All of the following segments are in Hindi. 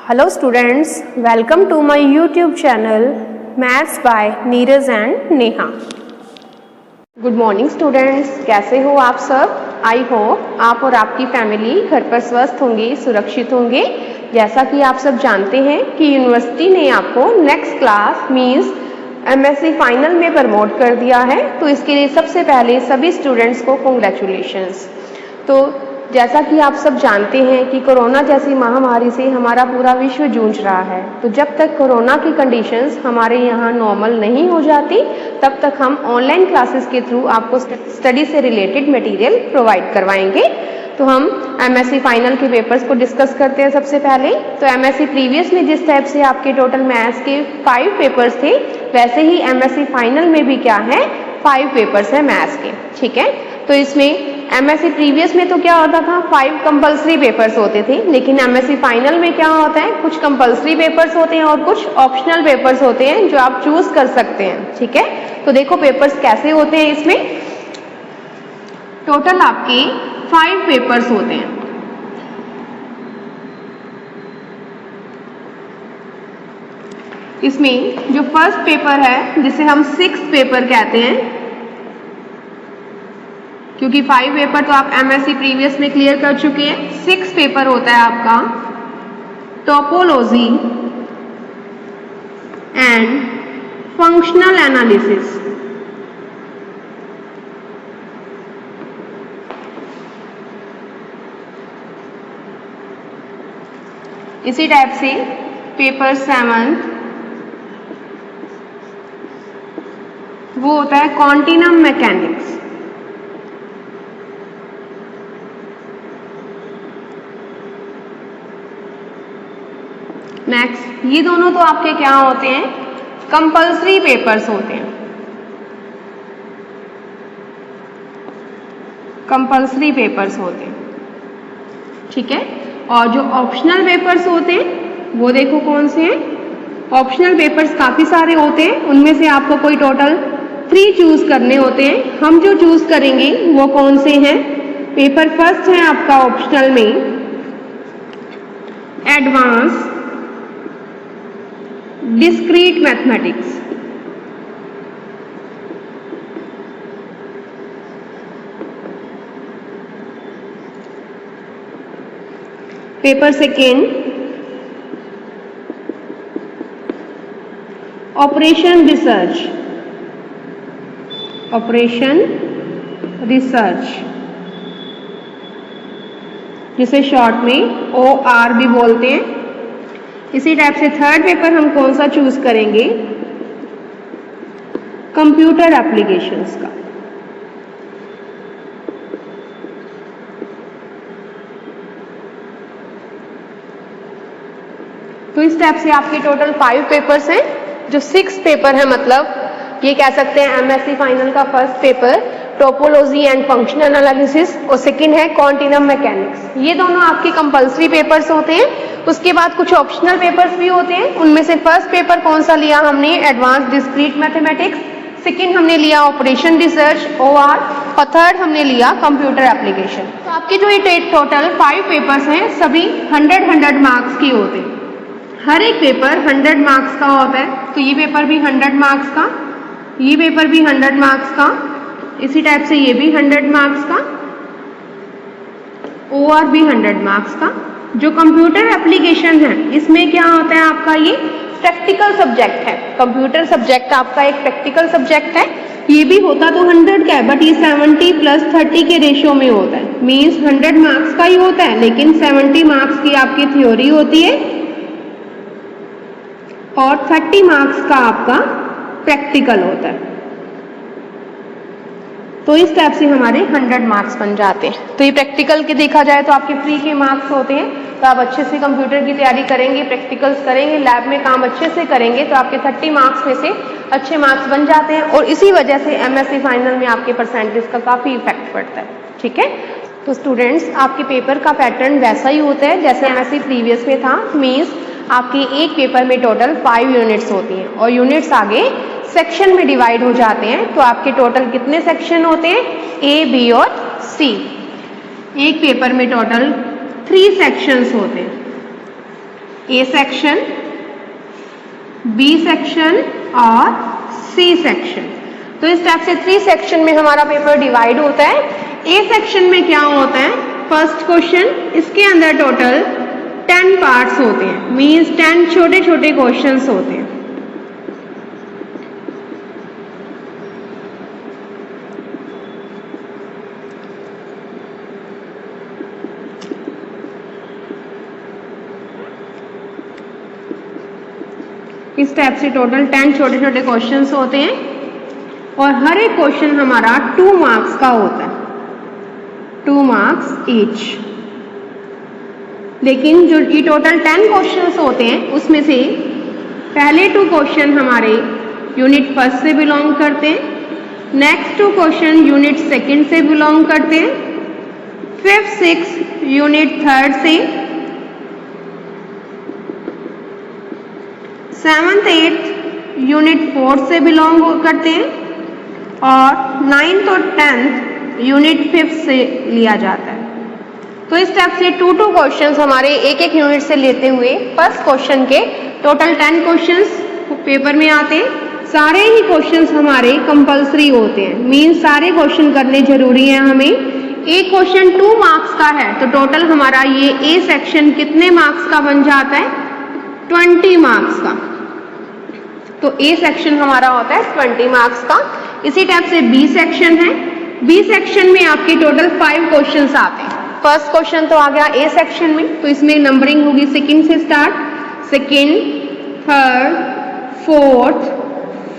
Hello students, welcome to my YouTube channel Maths by Neeraj and Neha. Good morning students, कैसे हो आप सब? आई होप आप और आपकी फैमिली घर पर स्वस्थ होंगे, सुरक्षित होंगे। जैसा कि आप सब जानते हैं कि यूनिवर्सिटी ने आपको next class means MSc final में प्रमोट कर दिया है, तो इसके लिए सबसे पहले सभी स्टूडेंट्स को कॉन्ग्रेचुलेशंस। तो जैसा कि आप सब जानते हैं कि कोरोना जैसी महामारी से हमारा पूरा विश्व जूझ रहा है, तो जब तक कोरोना की कंडीशंस हमारे यहाँ नॉर्मल नहीं हो जाती तब तक हम ऑनलाइन क्लासेस के थ्रू आपको स्टडी से रिलेटेड मटेरियल प्रोवाइड करवाएंगे। तो हम MSc फाइनल के पेपर्स को डिस्कस करते हैं। सबसे पहले तो MSc प्रीवियस में जिस टाइप से आपके टोटल मैथ्स के 5 पेपर्स थे, वैसे ही MSc फाइनल में भी क्या है, 5 पेपर्स हैं मैथ्स के। ठीक है, तो इसमें MSc प्रीवियस में तो क्या होता था, 5 कंपल्सरी पेपर्स होते थे, लेकिन MSc फाइनल में क्या होता है, कुछ कंपल्सरी पेपर्स होते हैं और कुछ ऑप्शनल पेपर्स होते हैं जो आप चूज कर सकते हैं। ठीक है, तो देखो पेपर्स कैसे होते हैं। इसमें टोटल आपके 5 पेपर्स होते हैं। इसमें जो फर्स्ट पेपर है जिसे हम 6th पेपर कहते हैं, क्योंकि 5 पेपर तो आप MSc प्रीवियस में क्लियर कर चुके हैं। 6th पेपर होता है आपका टोपोलॉजी एंड फंक्शनल एनालिसिस। इसी टाइप से पेपर 7 वो होता है कॉन्टिनम मैकेनिक्स। नेक्स्ट, ये दोनों तो आपके क्या होते हैं, कंपल्सरी पेपर्स होते हैं। कंपल्सरी पेपर्स होते हैं। ठीक है, और जो ऑप्शनल पेपर्स होते हैं वो देखो कौन से हैं। ऑप्शनल पेपर्स काफी सारे होते हैं, उनमें से आपको कोई टोटल 3 चूज करने होते हैं। हम जो चूज करेंगे वो कौन से हैं। पेपर फर्स्ट है आपका ऑप्शनल में advance discrete mathematics. Paper second operation research. Operation research जिसे शॉर्ट में OR भी बोलते हैं। इसी टाइप से थर्ड पेपर हम कौन सा चूज करेंगे, कंप्यूटर एप्लीकेशंस का। तो इस टाइप से आपके टोटल 5 पेपर्स हैं। जो 6th पेपर है, मतलब ये कह सकते हैं MSc फाइनल का first paper topology and functional analysis, और सेकंड है कॉन्टिनम मैकेनिक्स। ये दोनों आपके कंपल्सरी पेपर्स होते हैं। उसके बाद कुछ ऑप्शनल पेपर्स भी होते हैं। उनमें से फर्स्ट पेपर कौन सा लिया हमने, एडवांस डिस्क्रीट मैथमेटिक्स। सेकंड हमने लिया ऑपरेशन रिसर्च OR, और थर्ड हमने लिया कंप्यूटर एप्लीकेशन। तो आपके जो ये टोटल 5 पेपर्स हैं सभी 100 मार्क्स की होते हैं। हर एक पेपर 100 मार्क्स का होता है। तो ये पेपर भी 100 मार्क्स का, ये पेपर भी 100 मार्क्स का, इसी टाइप से ये भी 100 मार्क्स का, OR भी 100 मार्क्स का। जो कंप्यूटर एप्लीकेशन है इसमें क्या होता है आपका, ये प्रैक्टिकल सब्जेक्ट है। कंप्यूटर सब्जेक्ट आपका एक प्रैक्टिकल सब्जेक्ट है। ये भी होता तो 100 का है, बट ये 70 + 30 के रेशियो में होता है। मीन्स 100 मार्क्स का ही होता है, लेकिन 70 मार्क्स की आपकी थ्योरी होती है और 30 मार्क्स का आपका प्रैक्टिकल होता है। तो इस टाइप से हमारे 100 मार्क्स बन जाते हैं। तो ये प्रैक्टिकल के देखा जाए तो आपके फ्री के मार्क्स होते हैं। तो आप अच्छे से कंप्यूटर की तैयारी करेंगे, प्रैक्टिकल्स करेंगे, लैब में काम अच्छे से करेंगे, तो आपके 30 मार्क्स में से अच्छे मार्क्स बन जाते हैं। और इसी वजह से MSc फाइनल में आपके परसेंटेज का काफ़ी इफेक्ट पड़ता है। ठीक है, तो स्टूडेंट्स आपके पेपर का पैटर्न वैसा ही होता है जैसे MSc प्रीवियस में था। मीन्स आपके एक पेपर में टोटल 5 यूनिट्स होती हैं और यूनिट्स आगे सेक्शन में डिवाइड हो जाते हैं। तो आपके टोटल कितने सेक्शन होते हैं, A, B और C। एक पेपर में टोटल 3 सेक्शंस होते हैं। ए सेक्शन, बी सेक्शन और सी सेक्शन। तो इस टाइप से 3 सेक्शन में हमारा पेपर डिवाइड होता है। ए सेक्शन में क्या होता है, फर्स्ट क्वेश्चन, इसके अंदर टोटल 10 पार्ट्स होते हैं, मीन्स 10 छोटे छोटे क्वेश्चंस होते हैं। इस टाइप से टोटल 10 छोटे छोटे क्वेश्चंस होते हैं और हर एक क्वेश्चन हमारा 2 मार्क्स का होता है, 2 मार्क्स ईच। लेकिन जो ये टोटल 10 क्वेश्चंस होते हैं उसमें से पहले 2 क्वेश्चन हमारे यूनिट फर्स्ट से बिलोंग करते हैं, नेक्स्ट 2 क्वेश्चन यूनिट सेकंड से बिलोंग करते हैं, 5th 6th यूनिट थर्ड से, 7th 8th यूनिट 4th से बिलोंग करते हैं और 9th और 10th यूनिट 5th से लिया जाता है। तो इस टाइप से 2 क्वेश्चंस हमारे एक एक यूनिट से लेते हुए फर्स्ट क्वेश्चन के टोटल 10 क्वेश्चंस पेपर में आते हैं। सारे ही क्वेश्चंस हमारे कंपलसरी होते हैं, मीन्स सारे क्वेश्चन करने जरूरी है हमें। एक क्वेश्चन 2 मार्क्स का है तो टोटल हमारा ये ए सेक्शन कितने मार्क्स का बन जाता है, 20 मार्क्स का। तो ए सेक्शन हमारा होता है 20 मार्क्स का। इसी टाइप से बी सेक्शन है, बी सेक्शन में आपके टोटल 5 क्वेश्चंस आते हैं। फर्स्ट क्वेश्चन तो आ गया ए सेक्शन में, तो इसमें नंबरिंग होगी सेकंड से start, second, third, fourth,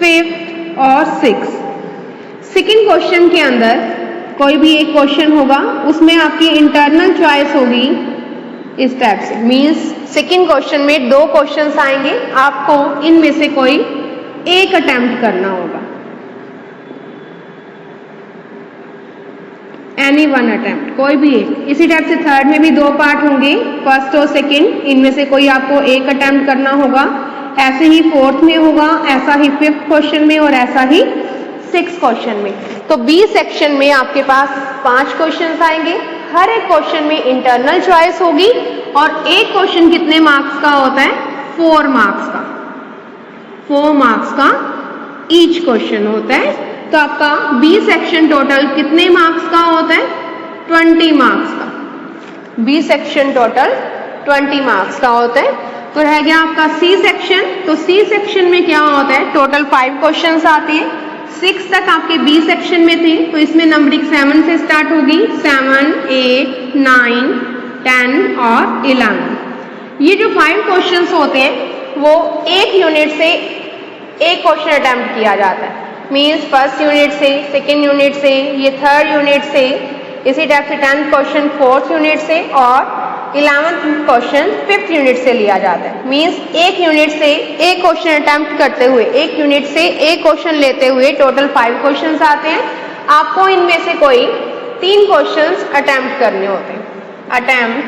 fifth और 6th। सेकंड क्वेश्चन के अंदर कोई भी एक क्वेश्चन होगा, उसमें आपकी इंटरनल चॉइस होगी इस टाइप से, मीन्स सेकंड क्वेश्चन में 2 क्वेश्चंस आएंगे, आपको इनमें से कोई एक अटेम्प्ट करना होगा, एनी वन अटेम्प्ट, कोई भी एक। इसी टाइप से थर्ड में भी 2 पार्ट होंगे, फर्स्ट और सेकंड, इनमें से कोई आपको एक अटेम्प्ट करना होगा। ऐसे ही 4th में होगा, ऐसा ही 5th क्वेश्चन में और ऐसा ही 6th क्वेश्चन में। तो बी सेक्शन में आपके पास 5 क्वेश्चन आएंगे, हर एक क्वेश्चन में इंटरनल चॉइस होगी और एक क्वेश्चन कितने मार्क्स का होता है, 4 मार्क्स का, 4 मार्क्स का ईच क्वेश्चन होता है। तो आपका बी सेक्शन टोटल कितने मार्क्स का होता है, 20 मार्क्स का। बी सेक्शन टोटल 20 मार्क्स का होता है। तो रह गया आपका सी सेक्शन। तो सी सेक्शन में क्या होता है, टोटल 5 क्वेश्चंस आते हैं। 6 तक आपके बी सेक्शन में थे, तो इसमें नंबरिंग 7 से स्टार्ट होगी, 7, 8, 9, 10 और 11। ये जो 5 क्वेश्चंस होते हैं वो एक यूनिट से एक क्वेश्चन अटेम्प्ट किया जाता है, मीन्स फर्स्ट यूनिट से, सेकेंड यूनिट से, ये थर्ड यूनिट से, इसी टाइप से 10th क्वेश्चन 4th यूनिट से और 11th क्वेश्चन 5th यूनिट से लिया जाता है। मीन्स एक यूनिट से एक क्वेश्चन अटेम्प्ट करते हुए, एक यूनिट से एक क्वेश्चन लेते हुए टोटल 5 क्वेश्चंस आते हैं। आपको इनमें से कोई 3 क्वेश्चंस अटेम्प्ट करने होते हैं, अटेम्प्ट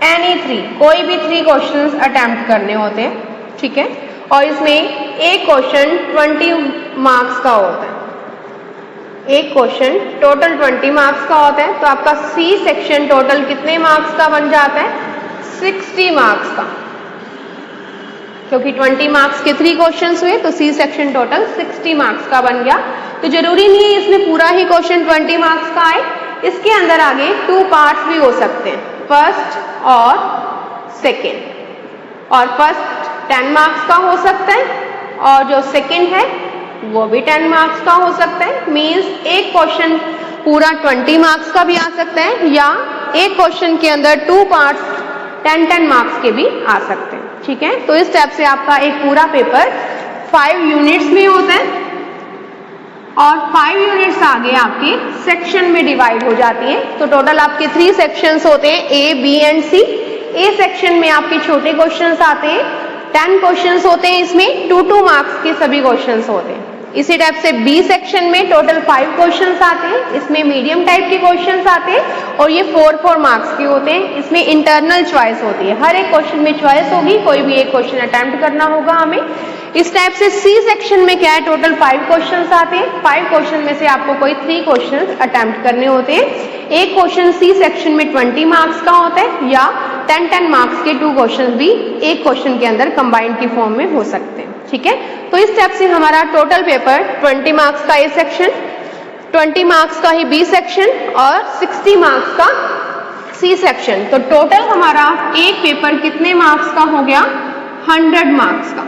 एनी 3, कोई भी 3 क्वेश्चंस अटेम्प्ट करने होते हैं, ठीक है। और इसमें एक क्वेश्चन 20 मार्क्स का होता है, एक क्वेश्चन टोटल 20 मार्क्स का होता है। तो आपका सी सेक्शन टोटल कितने मार्क्स का बन जाता है, 60 मार्क्स का, क्योंकि 20 मार्क्स के 3 क्वेश्चंस हुए तो सी सेक्शन टोटल 60 मार्क्स का बन गया। तो जरूरी नहीं है इसमें पूरा ही क्वेश्चन 20 मार्क्स का आए, इसके अंदर आगे 2 पार्ट्स भी हो सकते हैं, फर्स्ट और सेकेंड। और फर्स्ट 10 मार्क्स का हो सकता है और जो सेकेंड है वो भी 10 मार्क्स का हो सकता है। मीन्स एक क्वेश्चन पूरा 20 मार्क्स का भी आ सकता है या एक क्वेश्चन के अंदर 2 पार्ट्स 10-10 मार्क्स के भी आ सकते हैं, ठीक है। तो इस टाइप से आपका एक पूरा पेपर 5 यूनिट्स में होता है और 5 यूनिट्स आगे आपके सेक्शन में डिवाइड हो जाती हैं। तो टोटल आपके 3 सेक्शंस होते हैं, A, B and C. A section में आपके छोटे क्वेश्चंस आते हैं, 10 क्वेश्चंस होते हैं, इसमें 2-2 मार्क्स के सभी क्वेश्चंस होते हैं। इसी टाइप से बी सेक्शन में टोटल 5 क्वेश्चंस आते हैं, इसमें मीडियम टाइप के क्वेश्चंस आते हैं और ये 4-4 मार्क्स के होते हैं। इसमें इंटरनल चॉइस होती है, हर एक क्वेश्चन में चॉइस होगी, कोई भी एक क्वेश्चन अटेम्प्ट करना होगा हमें। इस टाइप से सी सेक्शन में क्या है, टोटल 5 क्वेश्चंस आते हैं, 5 क्वेश्चन में से आपको कोई 3 क्वेश्चंस अटेम्प्ट करने होते हैं। एक क्वेश्चन सी सेक्शन में 20 मार्क्स का होता है या 10 मार्क्स के 2 क्वेश्चन भी एक क्वेश्चन के अंदर कंबाइंड की फॉर्म में हो सकते हैं। ठीक है, तो इस स्टेप से हमारा टोटल पेपर 20 मार्क्स का ए सेक्शन, 20 मार्क्स का ही बी सेक्शन और 60 मार्क्स का सी सेक्शन। तो टोटल हमारा एक पेपर कितने मार्क्स का हो गया? 100 मार्क्स का।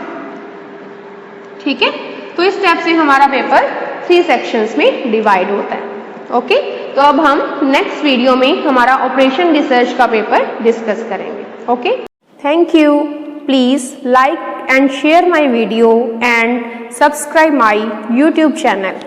ठीक है, तो इस स्टेप से हमारा पेपर 3 सेक्शंस में डिवाइड होता है। ओके, तो अब हम नेक्स्ट वीडियो में हमारा ऑपरेशन रिसर्च का पेपर डिस्कस करेंगे। Okay, thank you. Please like and share my video and subscribe my YouTube channel.